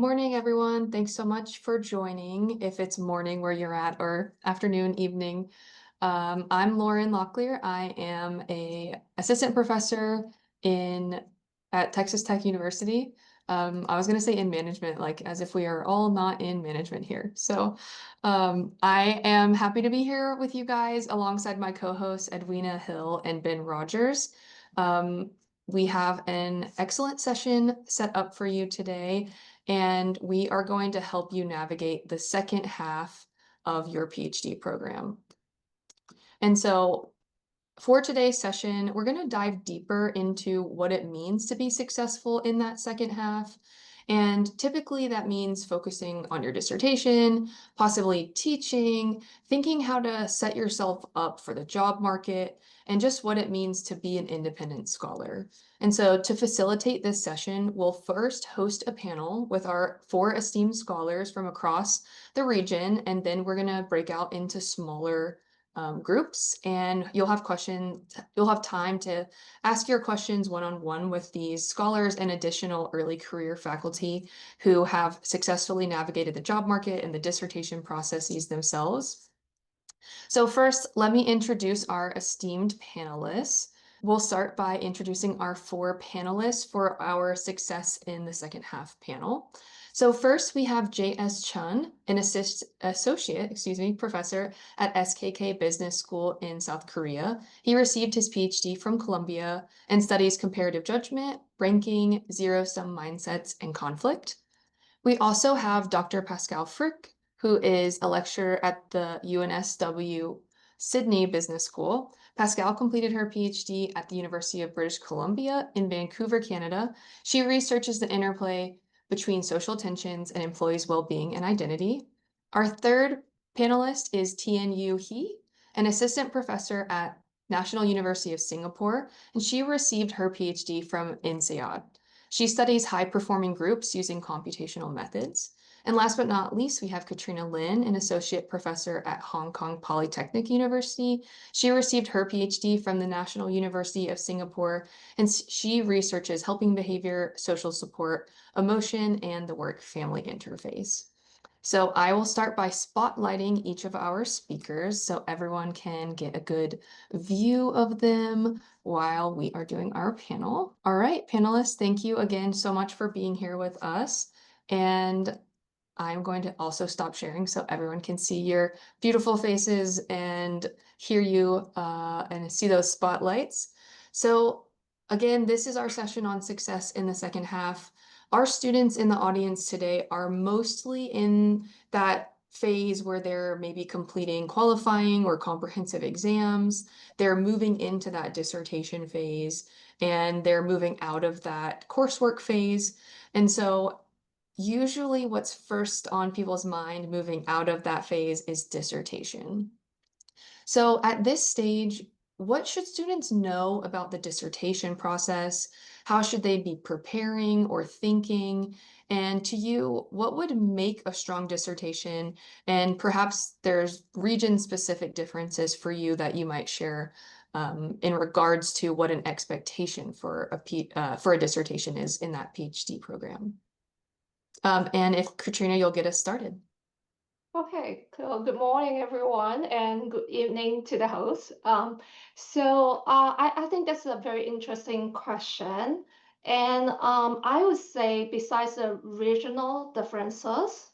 Morning, everyone. Thanks so much for joining, if it's morning where you're at or afternoon, evening. I'm Lauren Locklear. I am a assistant professor at Texas Tech University. I was going to say in management, like as if we are all not in management here. I am happy to be here with you guys alongside my co-hosts Edwina Hill and Ben Rogers. Um, we have an excellent session set up for you today, and we are going to help you navigate the second half of your PhD program. And so for today's session, we're going to dive deeper into what it means to be successful in that second half. And typically that means focusing on your dissertation, possibly teaching, thinking how to set yourself up for the job market, and just what it means to be an independent scholar. And so to facilitate this session, we'll first host a panel with our 4 esteemed scholars from across the region, and then we're going to break out into smaller groups, and you'll have time to ask your questions one-on-one with these scholars and additional early career faculty who have successfully navigated the job market and the dissertation processes themselves. So first, let me introduce our esteemed panelists. We'll start by introducing our 4 panelists for our Success in the Second Half panel. So first we have J.S. Chun, an associate professor at SKK Business School in South Korea. He received his PhD from Columbia and studies comparative judgment, ranking, zero-sum mindsets, and conflict. We also have Dr. Pascale Fricke, who is a lecturer at the UNSW Sydney Business School. Pascale completed her PhD at the University of British Columbia in Vancouver, Canada. She researches the interplay between social tensions and employees' well-being and identity. Our third panelist is Tianyu He, an assistant professor at National University of Singapore, and she received her PhD from INSEAD. She studies high-performing groups using computational methods. And last but not least, we have Katrina Lin, an associate professor at Hong Kong Polytechnic University. She received her PhD from the National University of Singapore, and she researches helping behavior, social support, emotion, and the work-family interface. So I will start by spotlighting each of our speakers so everyone can get a good view of them while we are doing our panel. All right, panelists, thank you again so much for being here with us. And I'm going to also stop sharing so everyone can see your beautiful faces and hear you and see those spotlights. So again, this is our session on success in the second half. Our students in the audience today are mostly in that phase where they're maybe completing qualifying or comprehensive exams. They're moving into that dissertation phase, and they're moving out of that coursework phase. And so usually what's first on people's mind moving out of that phase is dissertation. So at this stage, what should students know about the dissertation process? How should they be preparing or thinking? And to you, what would make a strong dissertation? And perhaps there's region-specific differences for you that you might share in regards to what an expectation for a dissertation is in that PhD program. And if Katrina, you'll get us started. Okay, cool. Good morning, everyone, and good evening to the host. I think that's a very interesting question. And I would say besides the regional differences,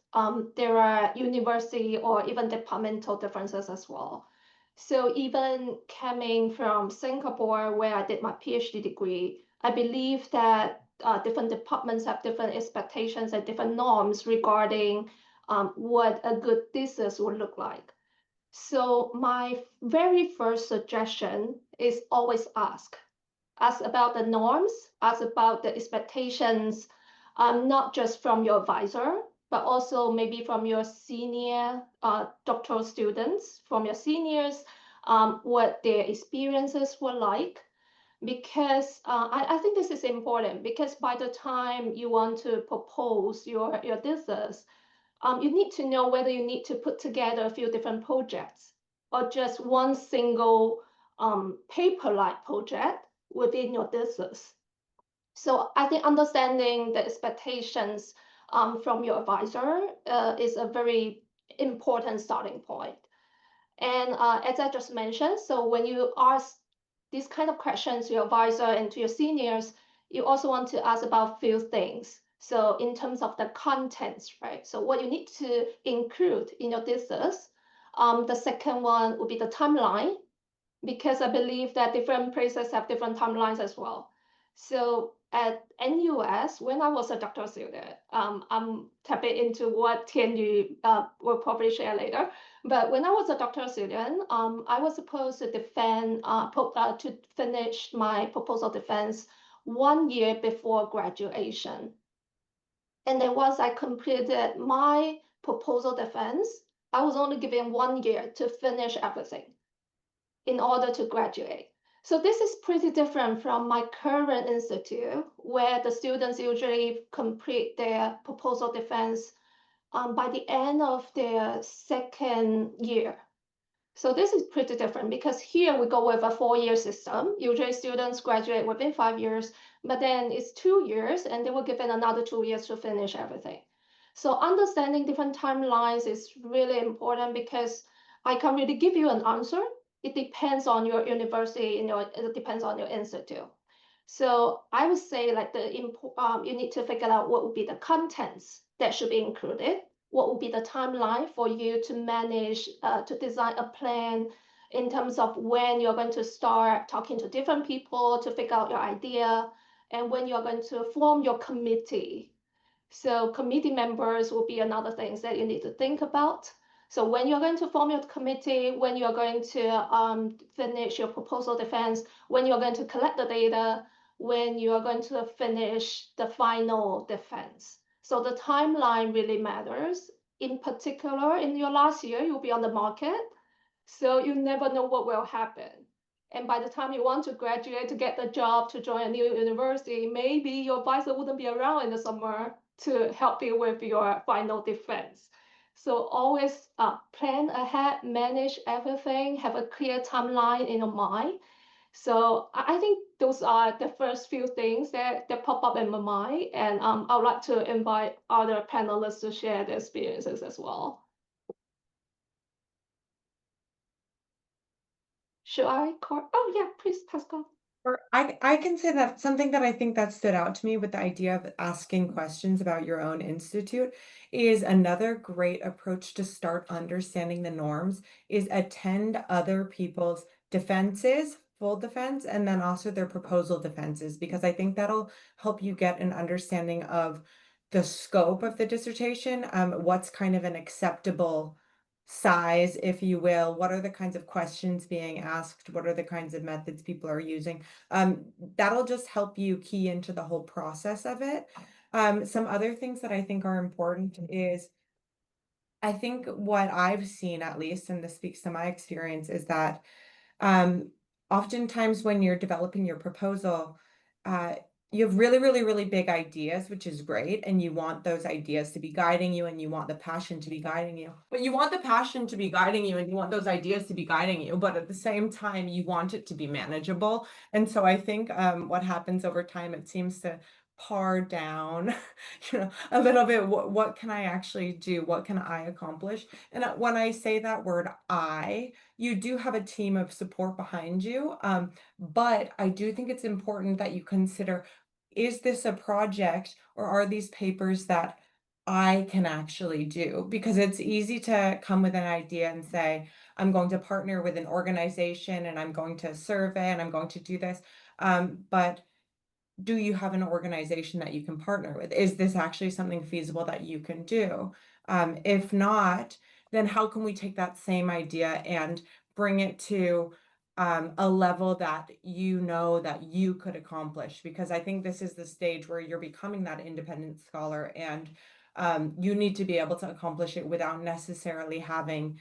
there are university or even departmental differences as well. So even coming from Singapore, where I did my PhD degree, I believe that different departments have different expectations and different norms regarding what a good thesis would look like. So my very first suggestion is always ask. Ask about the norms, ask about the expectations, not just from your advisor, but also maybe from your senior doctoral students, from your seniors, what their experiences were like. Because I think this is important, because by the time you want to propose your thesis, you need to know whether you need to put together a few different projects or just one single paper-like project within your thesis. So I think understanding the expectations from your advisor is a very important starting point. And as I just mentioned, so when you ask these kind of questions to your advisor and to your seniors, you also want to ask about few things. So in terms of the contents, right? So what you need to include in your thesis. The second one would be the timeline, because I believe that different places have different timelines as well. So at NUS, when I was a doctoral student, I'm tapping into what Tianyu will probably share later. But when I was a doctoral student, I was supposed to to finish my proposal defense 1 year before graduation. And then once I completed my proposal defense, I was only given 1 year to finish everything in order to graduate. So this is pretty different from my current institute, where the students usually complete their proposal defense by the end of their second year. So this is pretty different, because here we go with a 4-year system. Usually students graduate within 5 years, but then it's 2 years and they were given another 2 years to finish everything. So understanding different timelines is really important, because I can't really give you an answer. It depends on your university, it depends on your institute. So I would say, like, you need to figure out what would be the contents that should be included, what would be the timeline for you to manage, to design a plan in terms of when you're going to start talking to different people to figure out your idea, and when you're going to form your committee. So committee members will be another thing that you need to think about. So when you're going to form your committee, when you're going to finish your proposal defense, when you're going to collect the data, when you are going to finish the final defense. So the timeline really matters. In particular, in your last year, you'll be on the market, so you never know what will happen. And by the time you want to graduate, to get the job, to join a new university, maybe your advisor wouldn't be around in the summer to help you with your final defense. So always plan ahead, manage everything, have a clear timeline in your mind. So I think those are the first few things that pop up in my mind. And I would like to invite other panelists to share their experiences as well. Should I call? Oh, yeah, please, Pascal. Or I can say that something that I think that stood out to me with the idea of asking questions about your own institute is another great approach to start understanding the norms is attend other people's defenses, full defense, and then also their proposal defenses, because I think that'll help you get an understanding of the scope of the dissertation, what's kind of an acceptable size, if you will. What are the kinds of questions being asked? What are the kinds of methods people are using? That'll just help you key into the whole process of it. Some other things that I think are important is I think what I've seen, at least, and this speaks to my experience, is that um, oftentimes when you're developing your proposal, you have really, really, really big ideas, which is great. And you want those ideas to be guiding you, and you want the passion to be guiding you. But you want the passion to be guiding you, and you want those ideas to be guiding you. But at the same time, you want it to be manageable. And so I think what happens over time, it seems to pare down, a little bit. What can I actually do? What can I accomplish? And when I say that word I, you do have a team of support behind you. But I do think it's important that you consider, is this a project or are these papers that I can actually do? Because it's easy to come with an idea and say, I'm going to partner with an organization and I'm going to survey and I'm going to do this. But do you have an organization that you can partner with? Is this actually something feasible that you can do? If not, then how can we take that same idea and bring it to a level that you know that you could accomplish? Because I think this is the stage where you're becoming that independent scholar, and you need to be able to accomplish it without necessarily having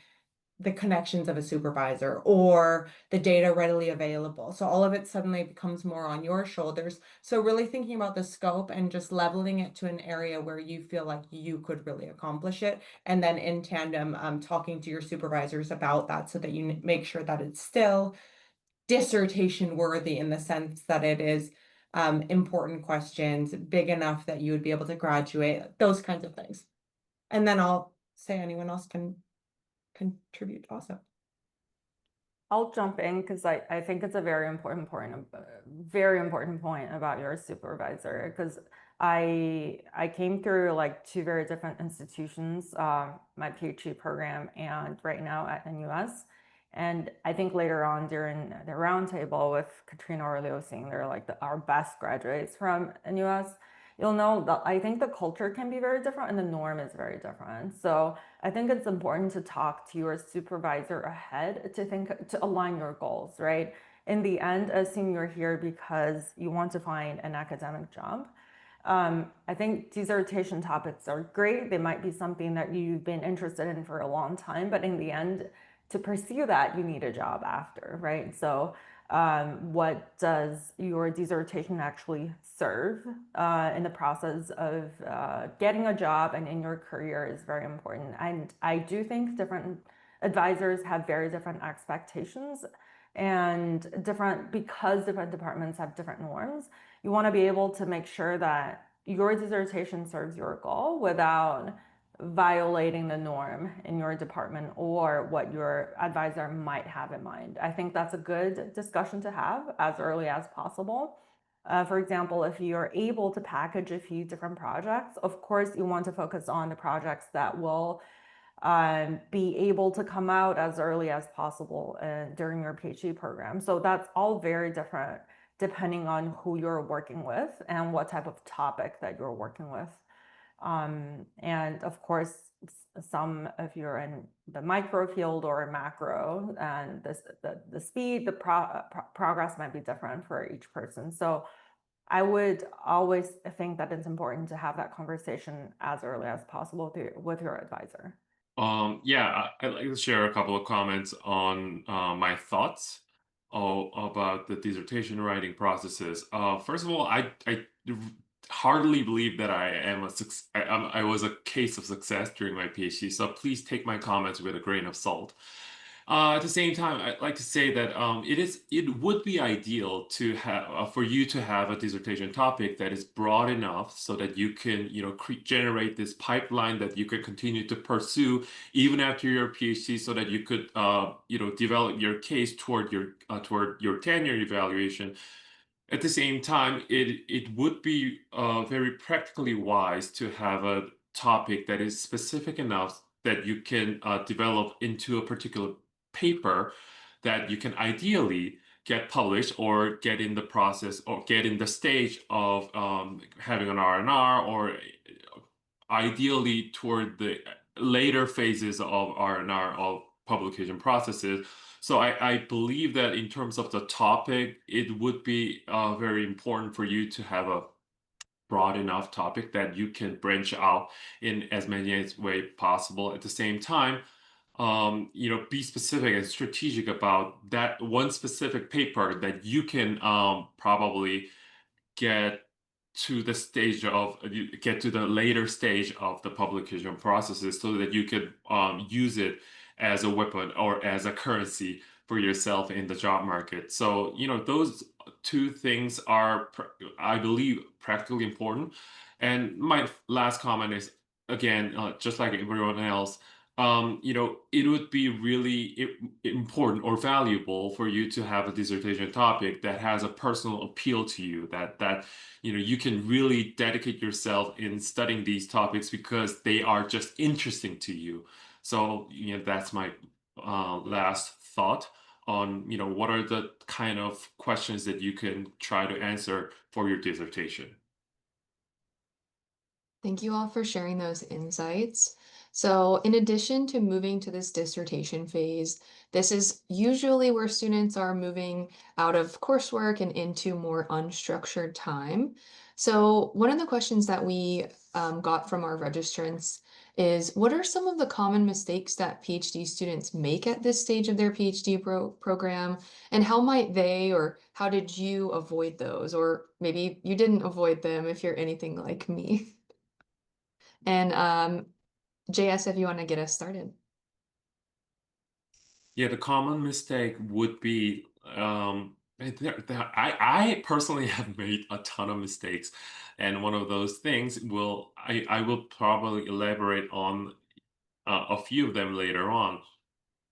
the connections of a supervisor or the data readily available. So all of it suddenly becomes more on your shoulders. So really thinking about the scope and just leveling it to an area where you feel like you could really accomplish it. And then in tandem, talking to your supervisors about that so that you make sure that it's still dissertation worthy, in the sense that it is important questions, big enough that you would be able to graduate, those kinds of things. And then I'll say anyone else can contribute also. I'll jump in because I think it's a very important point about your supervisor, because I came through like two very different institutions, my PhD program and right now at NUS. And I think later on during the roundtable with Katrina or Liuxin, they're like our best graduates from NUS. You'll know that I think the culture can be very different and the norm is very different. So I think it's important to talk to your supervisor ahead to align your goals, right? In the end, assume you're here because you want to find an academic job. I think dissertation topics are great. They might be something that you've been interested in for a long time, but in the end, to pursue that, you need a job after, right? So what does your dissertation actually serve in the process of getting a job and in your career is very important. And I do think different advisors have very different expectations and because different departments have different norms, you want to be able to make sure that your dissertation serves your goal without violating the norm in your department or what your advisor might have in mind. I think that's a good discussion to have as early as possible. For example, if you're able to package a few different projects, of course, you want to focus on the projects that will be able to come out as early as possible during your PhD program. So that's all very different depending on who you're working with and what type of topic that you're working with. And of course, some if you're in the micro field or macro, and the speed, the progress might be different for each person. So I would always think that it's important to have that conversation as early as possible with your advisor. Yeah, I'd like to share a couple of comments on my thoughts about the dissertation writing processes. First of all, I hardly believe that I was a case of success during my PhD, so please take my comments with a grain of salt. At the same time, I'd like to say that it would be ideal to have for you to have a dissertation topic that is broad enough so that you can generate this pipeline that you could continue to pursue even after your PhD, so that you could develop your case toward your tenure evaluation. At the same time, it would be very practically wise to have a topic that is specific enough that you can develop into a particular paper that you can ideally get published or get in the process or get in the stage of having an R&R, or ideally toward the later phases of R&R of publication processes. So I believe that in terms of the topic, it would be very important for you to have a broad enough topic that you can branch out in as many ways possible. At the same time, be specific and strategic about that one specific paper that you can probably get to the later stage of the publication processes, so that you could use it as a weapon or as a currency for yourself in the job market. So, those two things are, I believe, practically important. And my last comment is, again, just like everyone else, it would be really important or valuable for you to have a dissertation topic that has a personal appeal to you, that you can really dedicate yourself in studying these topics because they are just interesting to you. So, that's my last thought on, what are the kind of questions that you can try to answer for your dissertation. Thank you all for sharing those insights. So in addition to moving to this dissertation phase, this is usually where students are moving out of coursework and into more unstructured time. So one of the questions that we got from our registrants is, what are some of the common mistakes that PhD students make at this stage of their PhD program? And how might they, or how did you avoid those? Or maybe you didn't avoid them if you're anything like me. And JS, if you want to get us started. Yeah, the common mistake would be I personally have made a ton of mistakes, and one of those things I will probably elaborate on a few of them later on.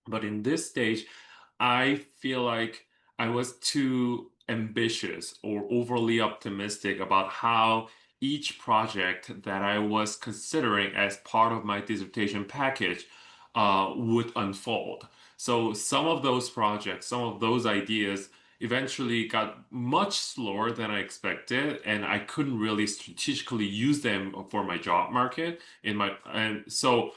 But in this stage, I feel like I was too ambitious or overly optimistic about how each project that I was considering as part of my dissertation package would unfold. So some of those projects, some of those ideas eventually got much slower than I expected, and I couldn't really strategically use them for my job market and so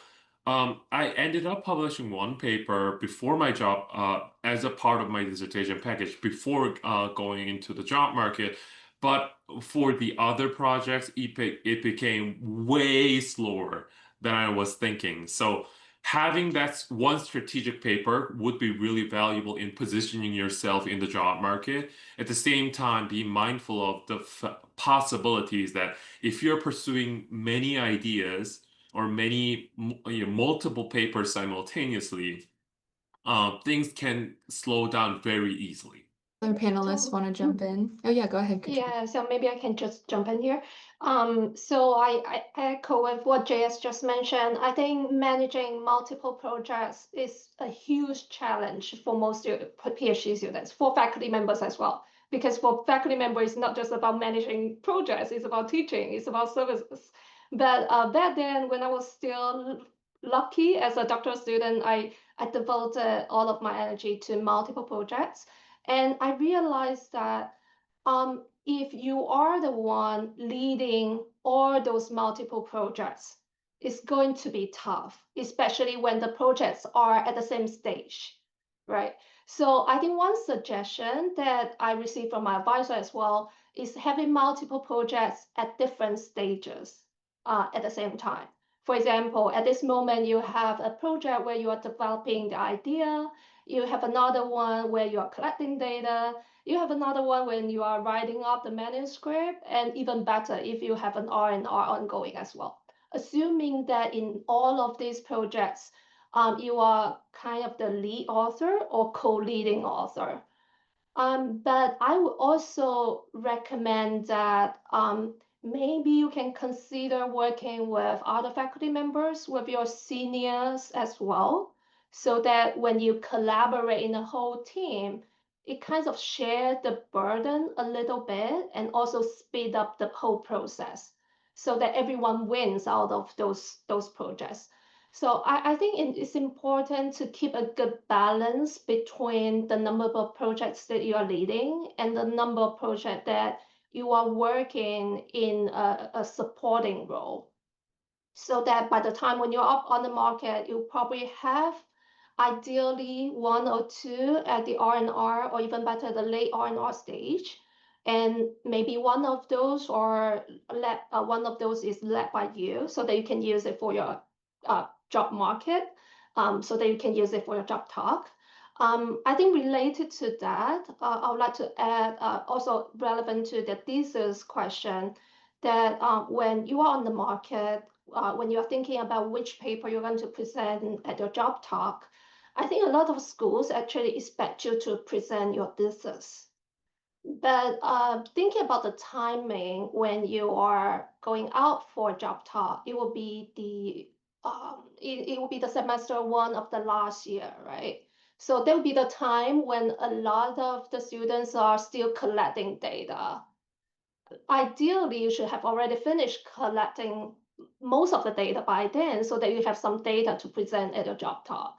I ended up publishing one paper before my job as a part of my dissertation package before going into the job market. But for the other projects, it became way slower than I was thinking. So having that one strategic paper would be really valuable in positioning yourself in the job market. At the same time, be mindful of the possibilities that if you're pursuing many ideas or multiple papers simultaneously, things can slow down very easily. Other panelists want to jump in? Oh yeah, go ahead, Katrina. Yeah, so maybe I can just jump in here. So I echo with what JS just mentioned. I think managing multiple projects is a huge challenge for most PhD students, for faculty members as well. Because for faculty members, it's not just about managing projects, it's about teaching, it's about services. But back then, when I was still lucky as a doctoral student, I devoted all of my energy to multiple projects. And I realized that if you are the one leading all those multiple projects, it's going to be tough, especially when the projects are at the same stage, right? So I think one suggestion that I received from my advisor as well is having multiple projects at different stages at the same time. For example, at this moment, you have a project where you are developing the idea, you have another one where you are collecting data, you have another one when you are writing up the manuscript, and even better if you have an R&R ongoing as well. Assuming that in all of these projects, you are kind of the lead author or co-leading author. But I would also recommend that maybe you can consider working with other faculty members, with your seniors as well, so that when you collaborate in a whole team, it kind of share the burden a little bit and also speed up the whole process so that everyone wins out of those projects. So I think it's important to keep a good balance between the number of projects that you are leading and the number of projects that you are working in a supporting role. So that by the time when you're up on the market, you probably have ideally one or two at the R&R or even better, the late R&R stage. And maybe one of those is led by you so that you can use it for your job market, so that you can use it for your job talk. I think related to that, I would like to add also relevant to the thesis question that when you are on the market, when you're thinking about which paper you're going to present at your job talk, I think a lot of schools actually expect you to present your thesis. But thinking about the timing when you are going out for a job talk, it will be it will be the semester one of the last year, right? So there will be the time when a lot of the students are still collecting data. Ideally, you should have already finished collecting most of the data by then so that you have some data to present at your job talk.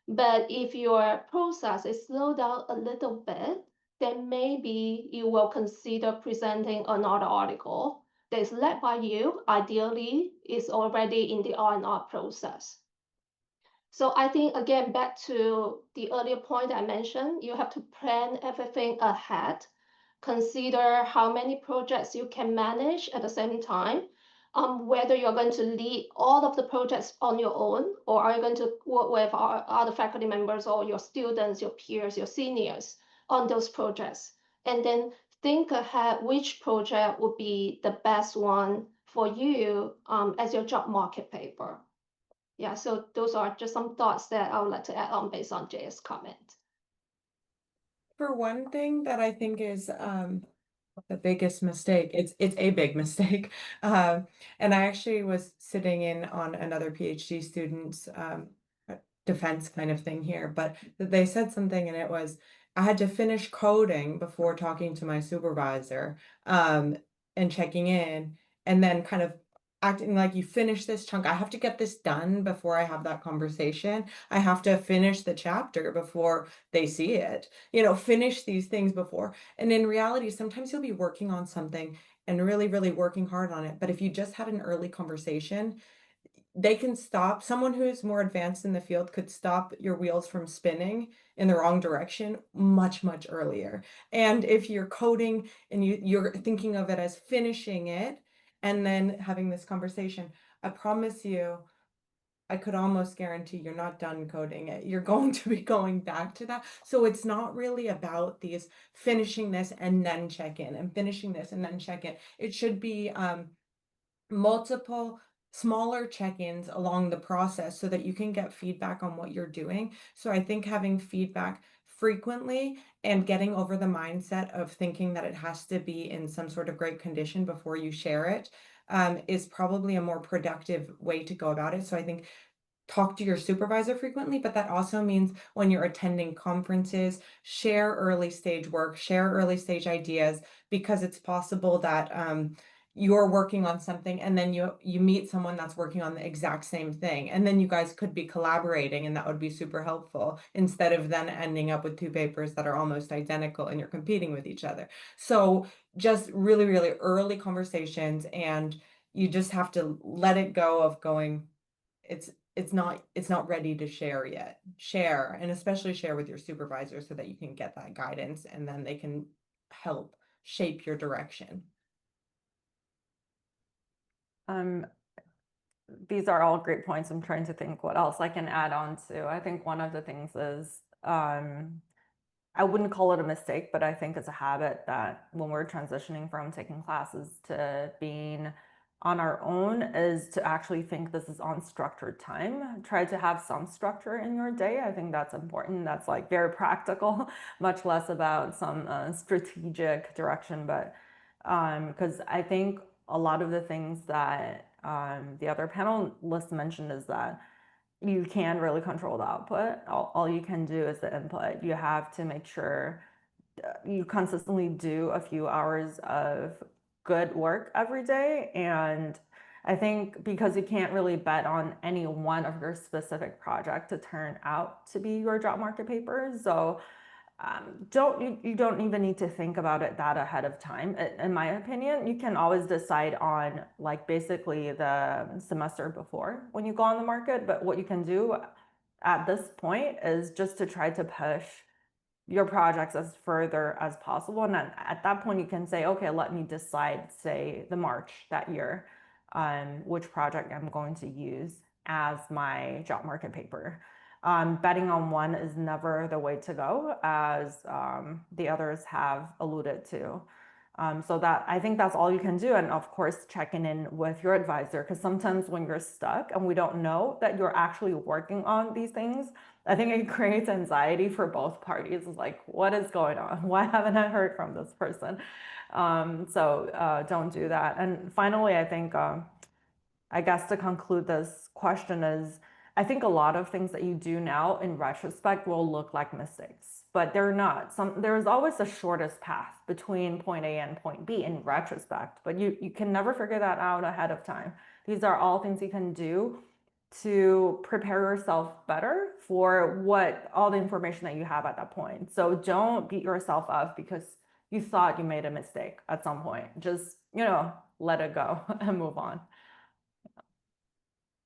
But if your process is slowed down a little bit, then maybe you will consider presenting another article that is led by you, ideally is already in the R&R process. So I think, again, back to the earlier point I mentioned, you have to plan everything ahead, consider how many projects you can manage at the same time, whether you're going to lead all of the projects on your own, or are you going to work with other faculty members or your students, your peers, your seniors on those projects. And then think ahead which project would be the best one for you as your job market paper. Yeah, so those are just some thoughts that I would like to add on based on Jay's comment. for one thing that I think is the biggest mistake, it's a big mistake. And I actually was sitting in on another PhD student's defense kind of thing here, but they said something and it was, I had to finish coding before talking to my supervisor and checking in, and then kind of acting like you finish this chunk. I have to get this done before I have that conversation. I have to finish the chapter before they see it, finish these things before. And in reality, sometimes you'll be working on something and really, really working hard on it. But if you just had an early conversation, they can stop. Someone who is more advanced in the field could stop your wheels from spinning in the wrong direction much, much earlier. And if you're coding and you're thinking of it as finishing it and then having this conversation, I promise you, I could almost guarantee you're not done coding it. You're going to be going back to that. So it's not really about these finishing this and then check in and finishing this and then check in. It should be multiple smaller check-ins along the process so that you can get feedback on what you're doing. So I think having feedback frequently and getting over the mindset of thinking that it has to be in some sort of great condition before you share it is probably a more productive way to go about it. So I think talk to your supervisor frequently, but that also means when you're attending conferences, share early stage work, share early stage ideas, because it's possible that you're working on something and then you meet someone that's working on the exact same thing, and then you guys could be collaborating, and that would be super helpful instead of then ending up with two papers that are almost identical and you're competing with each other. So just really, really early conversations, and you just have to let it go of going, it's not ready to share yet. Share, and especially share with your supervisor so that you can get that guidance and then they can help shape your direction. These are all great points. I'm trying to think what else I can add on to. I think one of the things is, I wouldn't call it a mistake, but I think it's a habit that when we're transitioning from taking classes to being on our own is to actually think this is unstructured time. Try to have some structure in your day. I think that's important. That's like very practical, much less about some strategic direction. But because I think a lot of the things that the other panelists mentioned is that you can really control the output. All you can do is the input. You have to make sure you consistently do a few hours of good work every day. And I think because you can't really bet on any one of your specific project to turn out to be your job market paper. So you don't even need to think about it that ahead of time. In my opinion, you can always decide on like basically the semester before when you go on the market. But what you can do at this point is just to try to push your projects as further as possible. And at that point, you can say, okay, let me decide, say, the March that year, which project I'm going to use as my job market paper. Betting on one is never the way to go, as the others have alluded to. So that I think that's all you can do. And of course, checking in with your advisor, because sometimes when you're stuck and we don't know that you're actually working on these things, I think it creates anxiety for both parties. It's like, what is going on? Why haven't I heard from this person? So don't do that. And finally, I think, I guess to conclude this question is, I think a lot of things that you do now in retrospect will look like mistakes, but they're not. There's always the shortest path between point A and point B in retrospect, but you can never figure that out ahead of time. These are all things you can do to prepare yourself better for all the information that you have at that point. So don't beat yourself up because you thought you made a mistake at some point. Just, let it go and move on.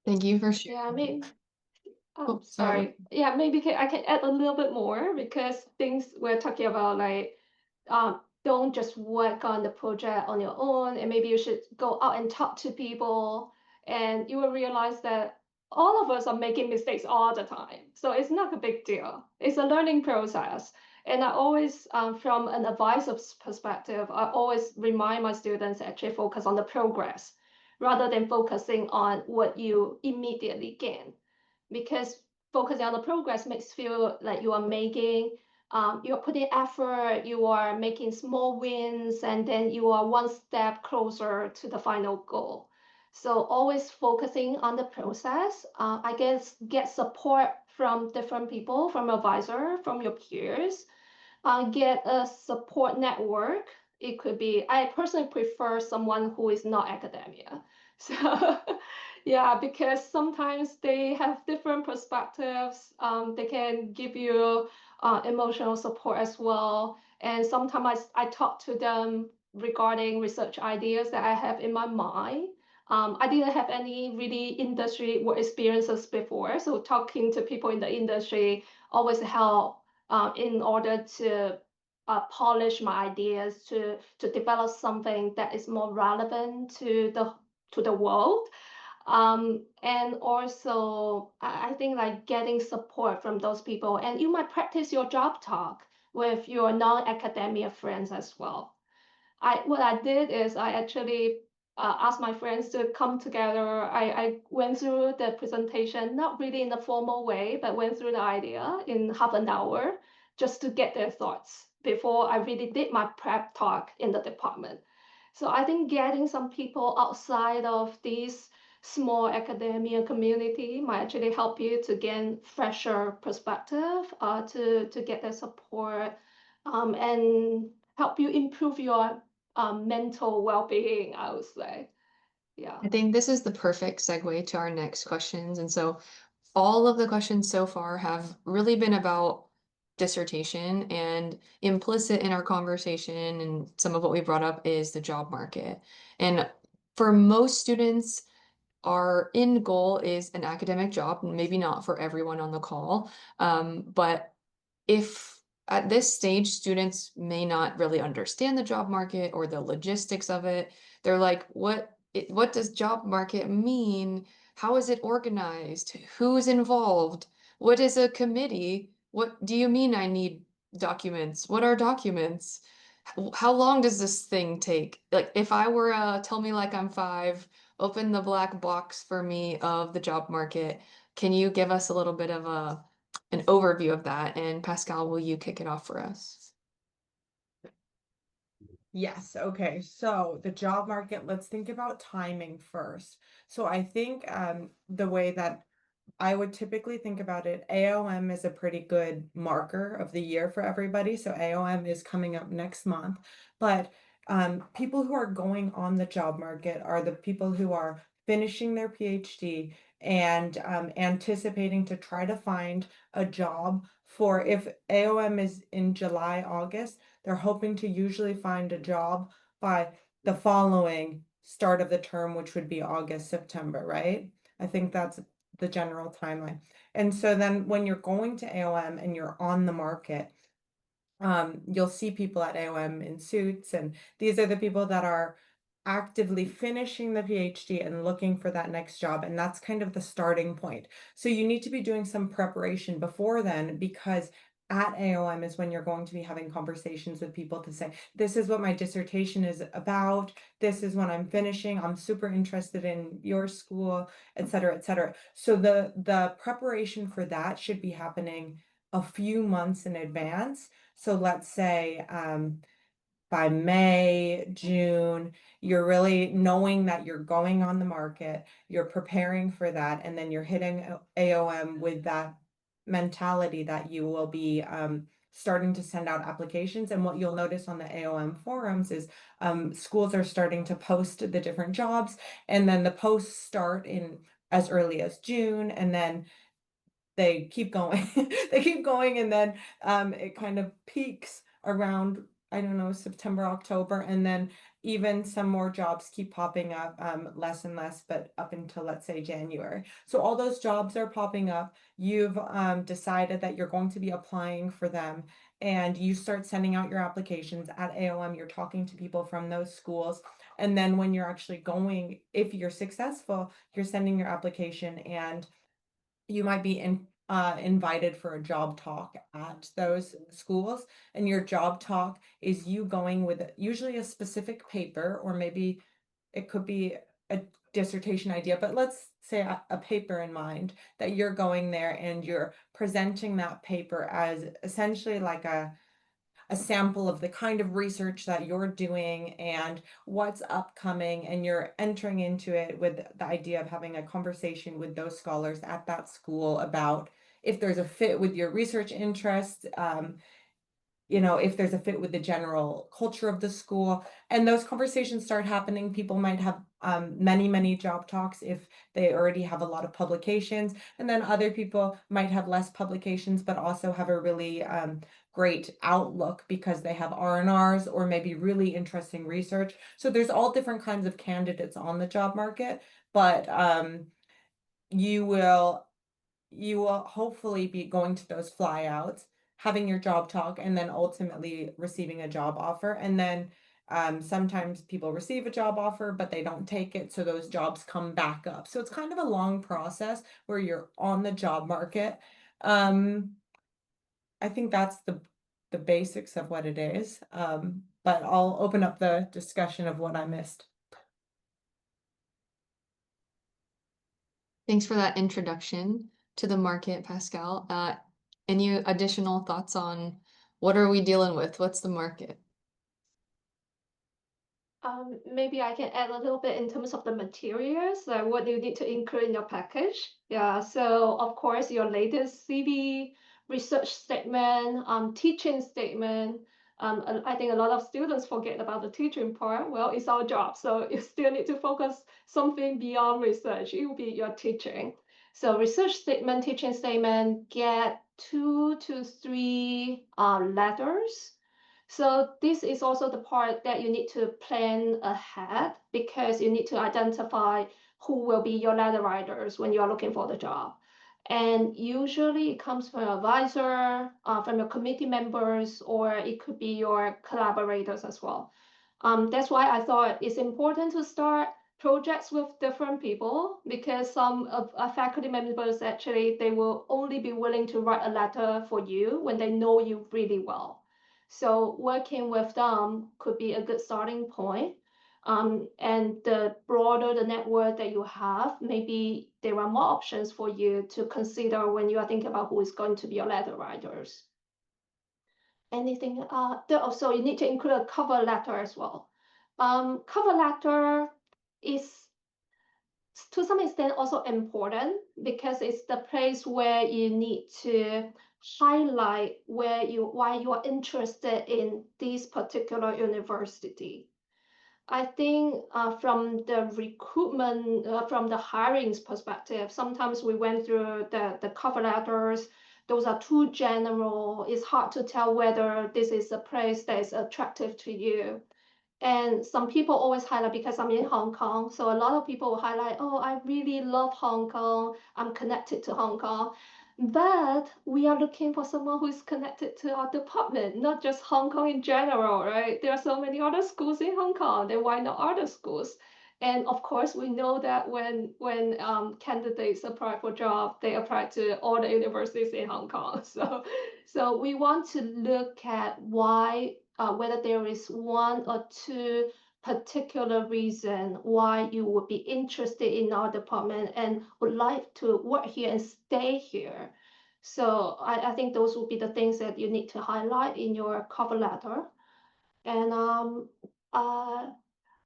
Thank you for sharing. Yeah, I mean, Oh, sorry. Yeah, maybe I can add a little bit more, because things we're talking about, like, don't just work on the project on your own, and maybe you should go out and talk to people, and you will realize that all of us are making mistakes all the time. So it's not a big deal. It's a learning process. And I always, from an advisor's perspective, I always remind my students to actually focus on the progress rather than focusing on what you immediately gain. Because focusing on the progress makes you feel like you are making you're putting effort, you are making small wins, and then you are one step closer to the final goal. So always focusing on the process. I guess get support from different people, from advisor, from your peers. Get a support network. It could be, I personally prefer someone who is not academia. So yeah, because sometimes they have different perspectives. They can give you emotional support as well. And sometimes I talk to them regarding research ideas that I have in my mind. I didn't have any really industry work experiences before, so talking to people in the industry always help in order to polish my ideas to develop something that is more relevant to the world. And also, I think like getting support from those people, and you might practice your job talk with your non-academia friends as well. What I did is I actually asked my friends to come together. I went through the presentation, not really in a formal way, but went through the idea in half an hour just to get their thoughts before I really did my prep talk in the department. So I think getting some people outside of these small academia community might actually help you to gain fresher perspective, to get their support, and help you improve your mental well-being, I would say. Yeah. I think this is the perfect segue to our next questions. And so all of the questions so far have really been about dissertation, and implicit in our conversation and some of what we brought up is the job market. And for most students, our end goal is an academic job, maybe not for everyone on the call. But if at this stage, students may not really understand the job market or the logistics of it, they're like, what does job market mean? How is it organized? Who's involved? What is a committee? What do you mean I need documents? What are documents? How long does this thing take? Like, if I were tell me like I'm 5, open the black box for me of the job market. Can you give us a little bit of an overview of that? And Pascale, will you kick it off for us? Yes, okay. So the job market, let's think about timing first. So I think the way that I would typically think about it, AOM is a pretty good marker of the year for everybody. So AOM is coming up next month. But people who are going on the job market are the people who are finishing their PhD and anticipating to try to find a job for, if AOM is in July, August, they're hoping to usually find a job by the following start of the term, which would be August, September, right? I think that's the general timeline. And so then when you're going to AOM and you're on the market, you'll see people at AOM in suits, and these are the people that are actively finishing the PhD and looking for that next job. And that's kind of the starting point. So you need to be doing some preparation before then, because at AOM is when you're going to be having conversations with people to say, this is what my dissertation is about. This is when I'm finishing. I'm super interested in your school, et cetera, et cetera. So the preparation for that should be happening a few months in advance. So let's say by May, June, you're really knowing that you're going on the market, you're preparing for that, and then you're hitting AOM with that mentality that you will be starting to send out applications. And what you'll notice on the AOM forums is schools are starting to post the different jobs, and then the posts start in as early as June, and then they keep going. They keep going, and then it kind of peaks around, I don't know, September, October, and then even some more jobs keep popping up, less and less, but up until, let's say, January. So all those jobs are popping up. You've decided that you're going to be applying for them, and you start sending out your applications at AOM. You're talking to people from those schools, and then when you're actually going, if you're successful, you're sending your application, and you might be invited for a job talk at those schools. And your job talk is you going with usually a specific paper, or maybe it could be a dissertation idea, but let's say a paper in mind, that you're going there and you're presenting that paper as essentially like a sample of the kind of research that you're doing and what's upcoming, and you're entering into it with the idea of having a conversation with those scholars at that school about if there's a fit with your research interests, if there's a fit with the general culture of the school, and those conversations start happening. People might have many job talks if they already have a lot of publications, and then other people might have less publications but also have a really great outlook because they have R&Rs or maybe really interesting research. So there's all different kinds of candidates on the job market, but you will hopefully be going to those flyouts, having your job talk, and then ultimately receiving a job offer. And then sometimes people receive a job offer, but they don't take it, so those jobs come back up. So it's kind of a long process where you're on the job market. I think that's the basics of what it is. But I'll open up the discussion of what I missed. Thanks for that introduction to the market, Pascale. Any additional thoughts on what are we dealing with? What's the market? Maybe I can add a little bit in terms of the materials, like what you need to include in your package. Yeah, so of course your latest CV, research statement, teaching statement. I think a lot of students forget about the teaching part. Well, it's our job, so you still need to focus something beyond research. It will be your teaching. So research statement, teaching statement, get 2 to 3 letters. So this is also the part that you need to plan ahead, because you need to identify who will be your letter writers when you are looking for the job. And usually it comes from your advisor, from your committee members, or it could be your collaborators as well. That's why I thought it's important to start projects with different people, because some of our faculty members, actually, they will only be willing to write a letter for you when they know you really well. So working with them could be a good starting point. And the broader the network that you have, maybe there are more options for you to consider when you are thinking about who is going to be your letter writers. Anything? So you need to include a cover letter as well. Cover letter is to some extent also important, because it's the place where you need to highlight why you are interested in this particular university. I think from the recruitment, from the hirings perspective, sometimes we went through the cover letters. Those are too general. It's hard to tell whether this is a place that is attractive to you. And some people always highlight, because I'm in Hong Kong, so a lot of people will highlight, oh, I really love Hong Kong. I'm connected to Hong Kong. But we are looking for someone who is connected to our department, not just Hong Kong in general, right? There are so many other schools in Hong Kong, then why not other schools? And of course, we know that when candidates apply for jobs, they apply to all the universities in Hong Kong. So we want to look at why, whether there is one or two particular reason why you would be interested in our department and would like to work here and stay here. So I think those would be the things that you need to highlight in your cover letter. And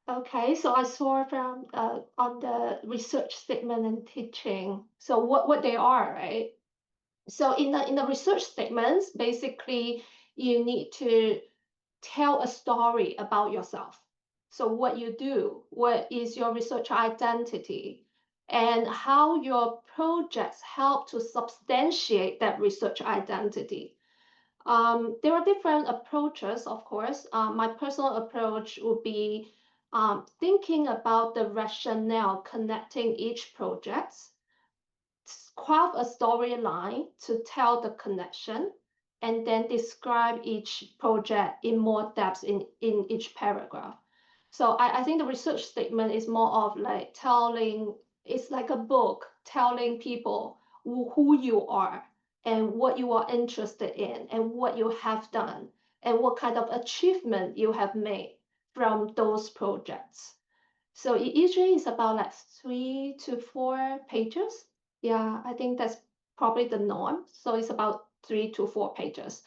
okay, so I saw from on the research statement and teaching. So what they are, right? So in the research statements, basically you need to tell a story about yourself. So what you do, what is your research identity, and how your projects help to substantiate that research identity. There are different approaches, of course. My personal approach would be thinking about the rationale connecting each project, craft a storyline to tell the connection, and then describe each project in more depth in each paragraph. So I think the research statement is more of like telling, it's like a book telling people who you are and what you are interested in and what you have done and what kind of achievement you have made from those projects. So it usually is about like 3 to 4 pages. Yeah, I think that's probably the norm. So it's about 3 to 4 pages.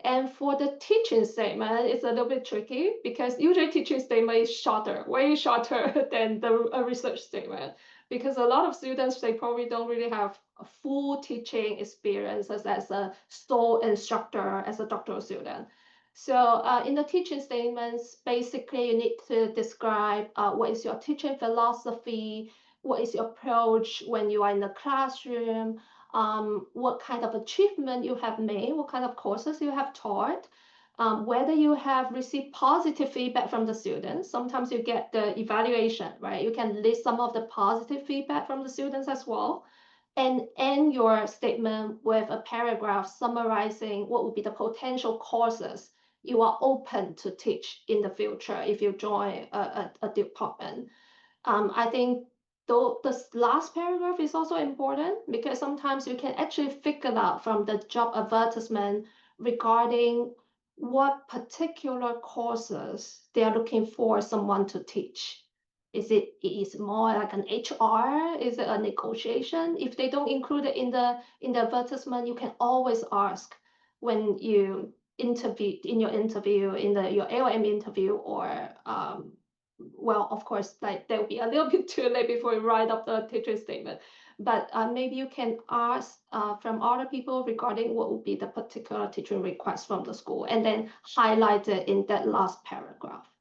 And for the teaching statement, it's a little bit tricky because usually teaching statement is shorter, way shorter than the research statement. Because a lot of students, they probably don't really have a full teaching experience as a sole instructor as a doctoral student. So in the teaching statements, basically you need to describe what is your teaching philosophy, what is your approach when you are in the classroom, what kind of achievement you have made, what kind of courses you have taught, whether you have received positive feedback from the students. Sometimes you get the evaluation, right? You can list some of the positive feedback from the students as well, and end your statement with a paragraph summarizing what would be the potential courses you are open to teach in the future if you join a department. I think though this last paragraph is also important because sometimes you can actually figure out from the job advertisement regarding what particular courses they are looking for someone to teach. Is more like an HR? Is it a negotiation? If they don't include it in the advertisement, you can always ask when you interview in your interview in your AOM interview or well, of course, like that will be a little bit too late before you write up the teacher statement. But maybe you can ask from other people regarding what would be the particular teaching request from the school, and then highlight it in that last paragraph.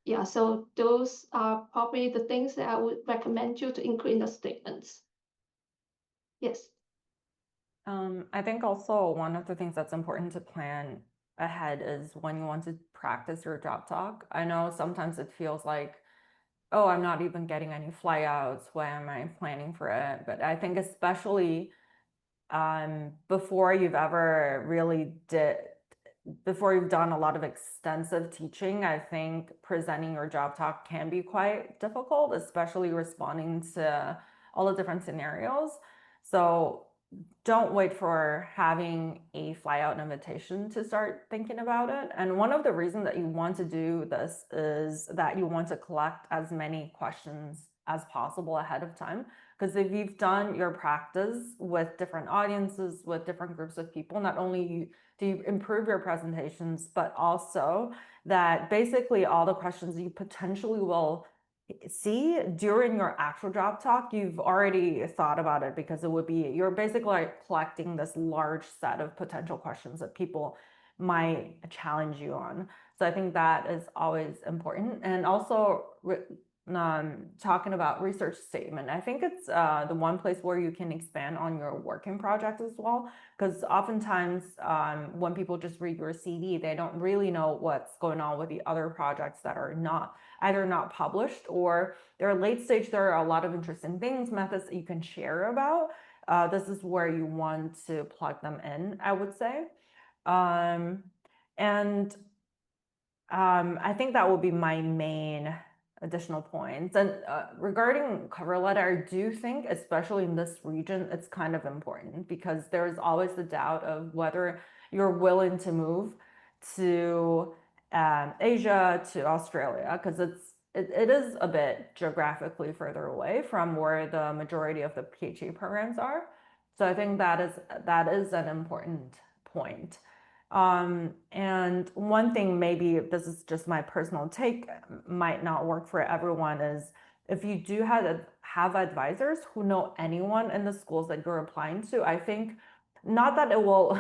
Yeah, so those are probably the things that I would recommend you to include in the statements. Yes. I think also one of the things that's important to plan ahead is when you want to practice your job talk. I know sometimes it feels like, oh, I'm not even getting any flyouts. Why am I planning for it? But I think especially before you've done a lot of extensive teaching, I think presenting your job talk can be quite difficult, especially responding to all the different scenarios. So don't wait for having a fly-out invitation to start thinking about it. And one of the reasons that you want to do this is that you want to collect as many questions as possible ahead of time. Because if you've done your practice with different audiences, with different groups of people, not only do you improve your presentations, but also that basically all the questions you potentially will see during your actual job talk, you've already thought about it, because you're basically like collecting this large set of potential questions that people might challenge you on. So I think that is always important. And also talking about research statement, I think it's the one place where you can expand on your working project as well, because oftentimes when people just read your CV, they don't really know what's going on with the other projects that are either not published or they're late stage. There are a lot of interesting things, methods that you can share about. This is where you want to plug them in, I would say. I think that will be my main additional points. And regarding cover letter, I do think, especially in this region, it's kind of important, because there's always the doubt of whether you're willing to move to Asia, to Australia, because it is a bit geographically further away from where the majority of the PhD programs are. So I think that is an important point. And one thing, maybe this is just my personal take, might not work for everyone, is if you do have advisors who know anyone in the schools that you're applying to, I think, not that it will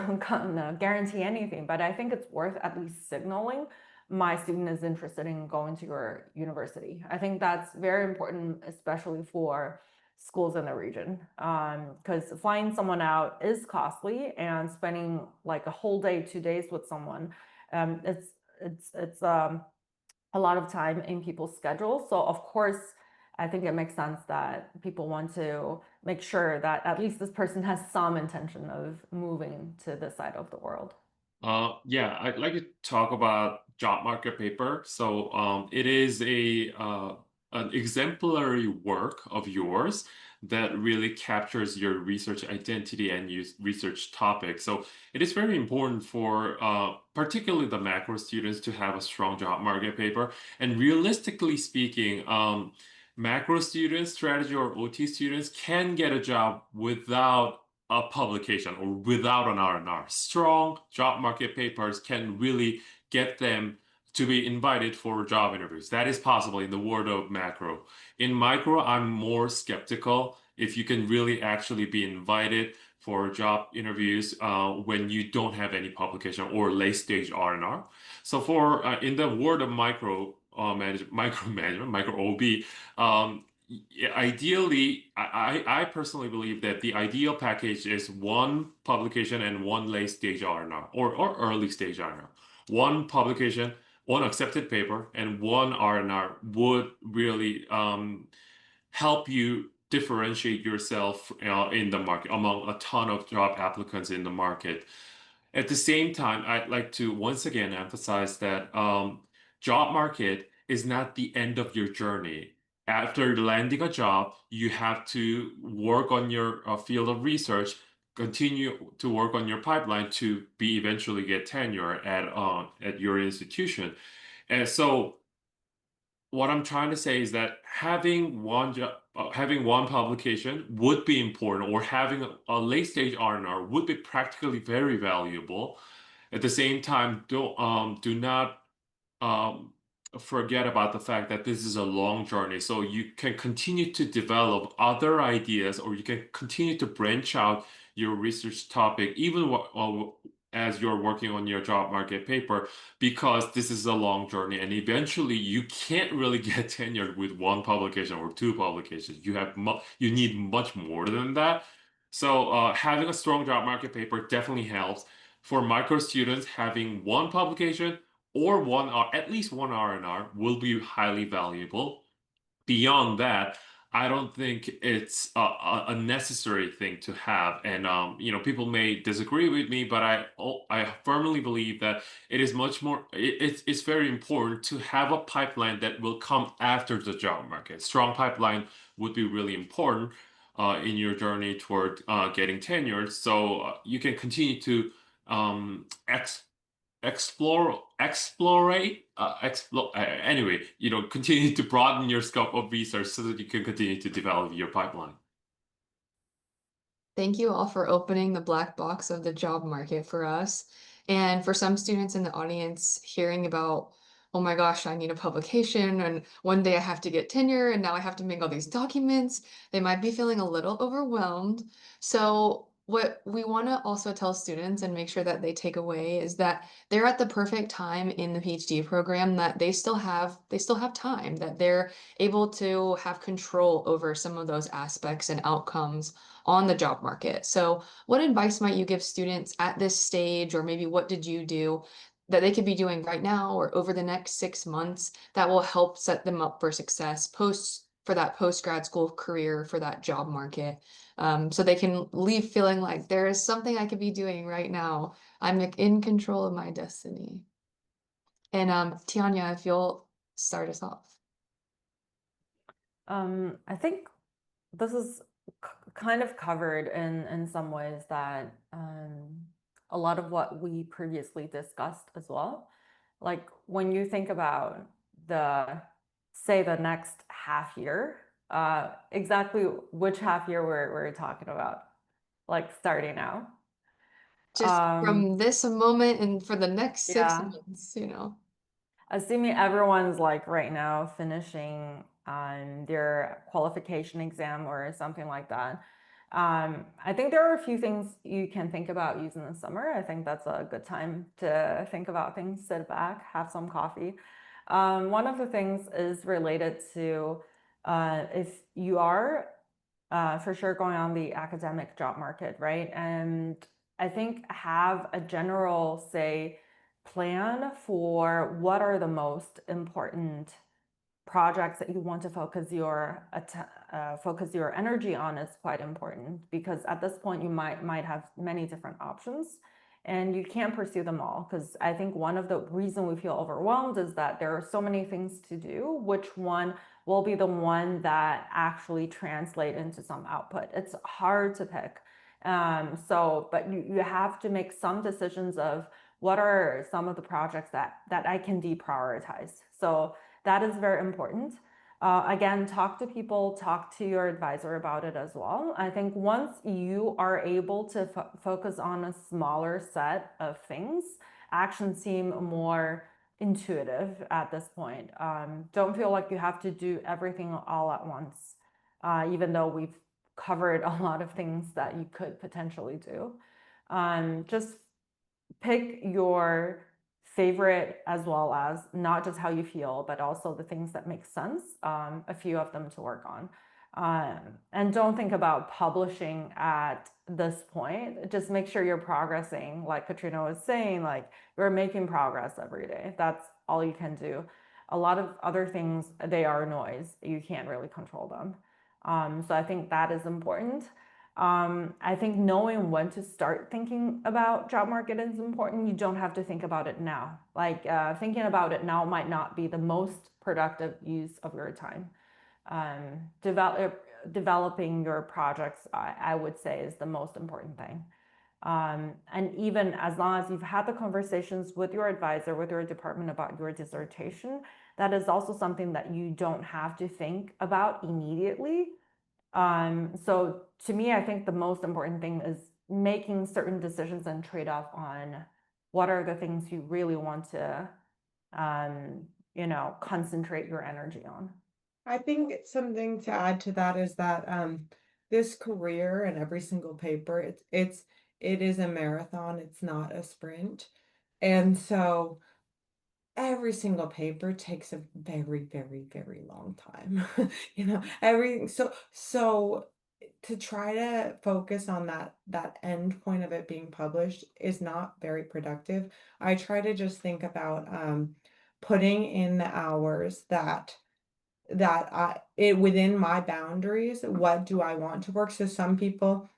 guarantee anything, but I think it's worth at least signaling my student is interested in going to your university. I think that's very important, especially for schools in the region, because flying someone out is costly, and spending like a whole day, 2 days with someone, it's a lot of time in people's schedules. So of course, I think it makes sense that people want to make sure that at least this person has some intention of moving to this side of the world. Yeah, I'd like to talk about job market paper. So it is an exemplary work of yours that really captures your research identity and research topic. So it is very important for particularly the macro students to have a strong job market paper. And realistically speaking, macro students, strategy, or OT students can get a job without a publication or without an R&R. Strong job market papers can really get them to be invited for job interviews. That is possible in the world of macro. In micro, I'm more skeptical if you can really actually be invited for job interviews when you don't have any publication or late stage R&R. So for in the world of micromanagement, micro OB, ideally, I personally believe that the ideal package is one publication and one late stage R&R or early stage R&R. One publication, one accepted paper, and one R&R would really help you differentiate yourself in the market among a ton of job applicants in the market. At the same time, I'd like to once again emphasize that job market is not the end of your journey. After landing a job, you have to work on your field of research, continue to work on your pipeline to be eventually get tenure at your institution. And so what I'm trying to say is that having one publication would be important, or having a late stage R&R would be practically very valuable. At the same time, do not um, forget about the fact that this is a long journey. So you can continue to develop other ideas, or you can continue to branch out your research topic, even as you're working on your job market paper, because this is a long journey, and eventually you can't really get tenured with one publication or two publications. You need much more than that. So having a strong job market paper definitely helps. For micro students, having one publication or at least one R&R will be highly valuable. Beyond that, I don't think it's a necessary thing to have. And people may disagree with me, but I firmly believe that it is much more. It's very important to have a pipeline that will come after the job market. Strong pipeline would be really important in your journey toward getting tenured, so you can continue to um, anyway, continue to broaden your scope of research so that you can continue to develop your pipeline. Thank you all for opening the black box of the job market for us. And for some students in the audience, hearing about, oh my gosh, I need a publication, and one day I have to get tenure, and now I have to make all these documents, they might be feeling a little overwhelmed. So what we want to also tell students and make sure that they take away is that they're at the perfect time in the PhD program, that they still have time, that they're able to have control over some of those aspects and outcomes on the job market. So what advice might you give students at this stage, or maybe what did you do that they could be doing right now or over the next 6 months that will help set them up for success for that post-grad school career, for that job market, so they can leave feeling like there is something I could be doing right now. I'm in control of my destiny. And Tianyu, if you'll start us off. I think this is kind of covered in some ways that a lot of what we previously discussed as well. Like when you think about say the next half year, exactly which half year we're talking about, like starting now. Just from this moment and for the next 6 months, Assuming everyone's like right now finishing their qualification exam or something like that. I think there are a few things you can think about using the summer. I think that's a good time to think about things, sit back, have some coffee. One of the things is related to if you are for sure going on the academic job market, right? And I think have a general, say, plan for what are the most important projects that you want to focus your energy on is quite important, because at this point you might have many different options and you can't pursue them all. Because I think one of the reasons we feel overwhelmed is that there are so many things to do. Which one will be the one that actually translate into some output? It's hard to pick. But you have to make some decisions of what are some of the projects that I can deprioritize. So that is very important. Again, talk to people, talk to your advisor about it as well. I think once you are able to focus on a smaller set of things, actions seem more intuitive at this point. Don't feel like you have to do everything all at once, even though we've covered a lot of things that you could potentially do. Just pick your favorite, as well as not just how you feel, but also the things that make sense, a few of them to work on. And don't think about publishing at this point. Just make sure you're progressing. Like Katrina was saying, like you're making progress every day. That's all you can do. A lot of other things, they are noise. You can't really control them. So I think that is important. I think knowing when to start thinking about job market is important. You don't have to think about it now. Like thinking about it now might not be the most productive use of your time. Developing your projects, I would say, is the most important thing. And even as long as you've had the conversations with your advisor, with your department about your dissertation, that is also something that you don't have to think about immediately. So to me, I think the most important thing is making certain decisions and trade-off on what are the things you really want to, concentrate your energy on. I think something to add to that is that this career and every single paper, it is a marathon. It's not a sprint. And so every single paper takes a very, very, very long time. Everything. So to try to focus on that end point of it being published is not very productive. I try to just think about putting in the hours that within my boundaries, what do I want to work? So some people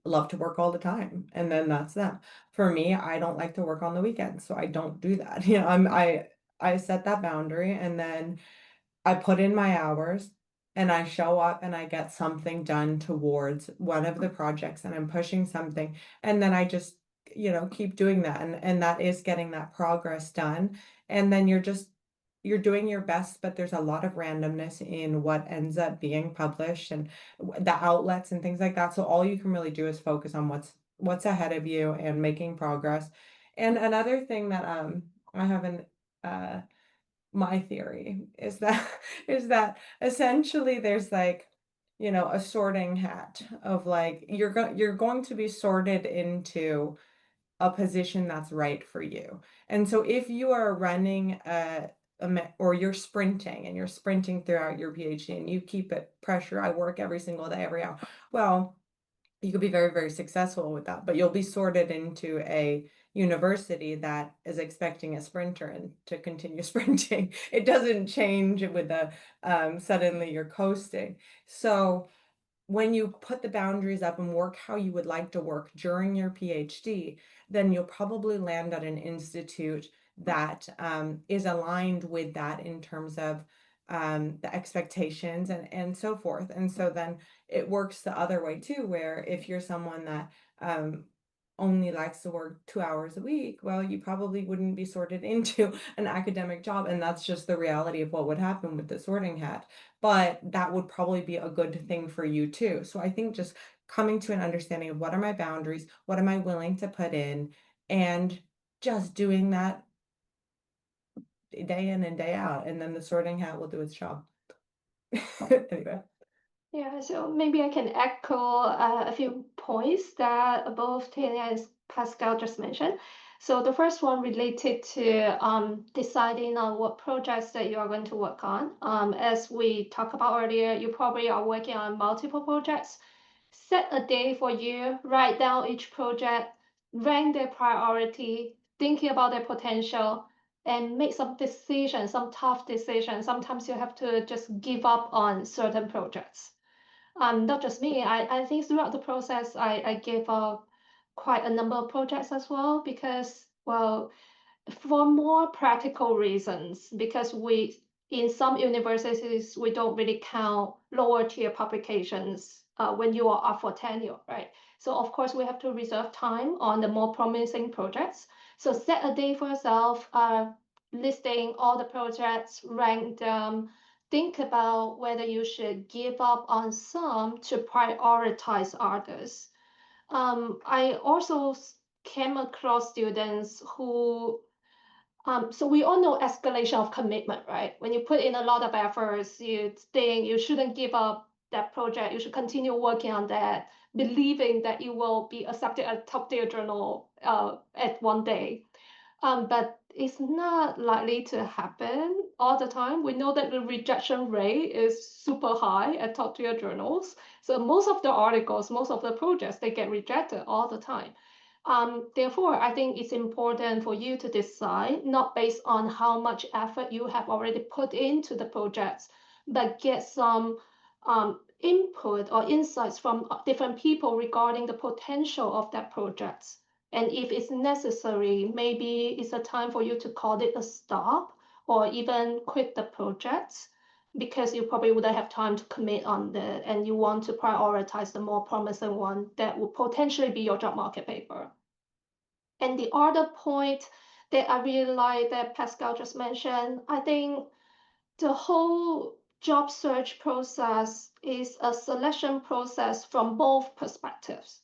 love to work all the time, and then that's them. For me, I don't like to work on the weekends, so I don't do that. I set that boundary, and then I put in my hours, and I show up and I get something done towards one of the projects, and I'm pushing something, and then I just keep doing that, and that is getting that progress done. And then you're doing your best, but there's a lot of randomness in what ends up being published and the outlets and things like that. So all you can really do is focus on what's ahead of you and making progress. And another thing that I have in my theory is that essentially there's like a sorting hat of like you're going to be sorted into a position that's right for you. And so if you are running or you're sprinting and you're sprinting throughout your PhD and you keep it pressure, I work every single day, every hour. Well, you could be very, very successful with that, but you'll be sorted into a university that is expecting a sprinter and to continue sprinting. It doesn't change with the suddenly you're coasting. So when you put the boundaries up and work how you would like to work during your PhD, then you'll probably land at an institute that is aligned with that in terms of the expectations and so forth. And so then it works the other way too, where if you're someone that only likes to work 2 hours a week, well, you probably wouldn't be sorted into an academic job. And that's just the reality of what would happen with the sorting hat. But that would probably be a good thing for you too. So I think just coming to an understanding of what are my boundaries, what am I willing to put in, and just doing that day in and day out, and then the sorting hat will do its job. Anyway. Yeah, so maybe I can echo a few points that both Tianyu and Pascale just mentioned. So the first one related to deciding on what projects that you are going to work on. As we talked about earlier, you probably are working on multiple projects. Set a day for you, write down each project, rank their priority, thinking about their potential, and make some decisions, some tough decisions. Sometimes you have to just give up on certain projects. Not just me, I think throughout the process, I gave up quite a number of projects as well because, well, for more practical reasons, because in some universities, we don't really count lower tier publications when you are up for tenure, right? So of course, we have to reserve time on the more promising projects. So set a day for yourself, listing all the projects, rank them, think about whether you should give up on some to prioritize others. I also came across students who, so we all know escalation of commitment, right? When you put in a lot of efforts, you think you shouldn't give up that project. You should continue working on that, believing that you will be accepted at top tier journal at one day. But it's not likely to happen all the time. We know that the rejection rate is super high at top tier journals. So most of the articles, most of the projects, they get rejected all the time. Therefore, I think it's important for you to decide, not based on how much effort you have already put into the projects, but get some input or insights from different people regarding the potential of that project. And if it's necessary, maybe it's a time for you to call it a stop or even quit the project because you probably wouldn't have time to commit on it and you want to prioritize the more promising one that would potentially be your job market paper. And the other point that I really like that Pascale just mentioned, I think the whole job search process is a selection process from both perspectives.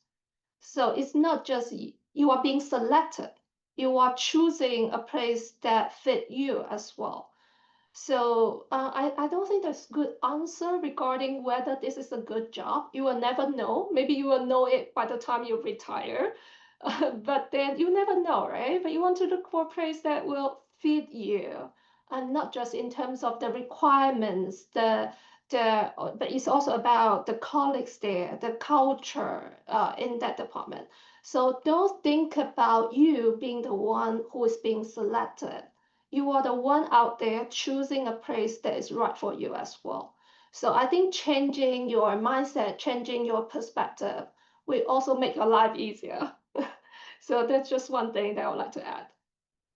So it's not just you are being selected, you are choosing a place that fit you as well. So I don't think there's good answer regarding whether this is a good job. You will never know. Maybe you will know it by the time you retire, but then you never know, right? But you want to look for a place that will fit you, and not just in terms of the requirements, but it's also about the colleagues there, the culture in that department. So don't think about you being the one who is being selected. You are the one out there choosing a place that is right for you as well. So I think changing your mindset, changing your perspective will also make your life easier. So that's just one thing that I would like to add.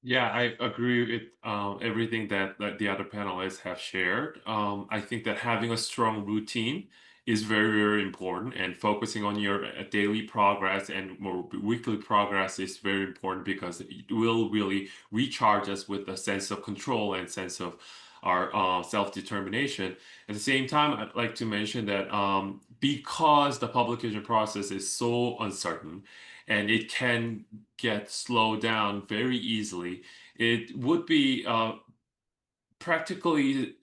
Yeah, I agree with everything that the other panelists have shared. I think that having a strong routine is very, very important, and focusing on your daily progress and more weekly progress is very important because it will really recharge us with a sense of control and sense of our self-determination. At the same time, I'd like to mention that because the publication process is so uncertain and it can get slowed down very easily, it would be practically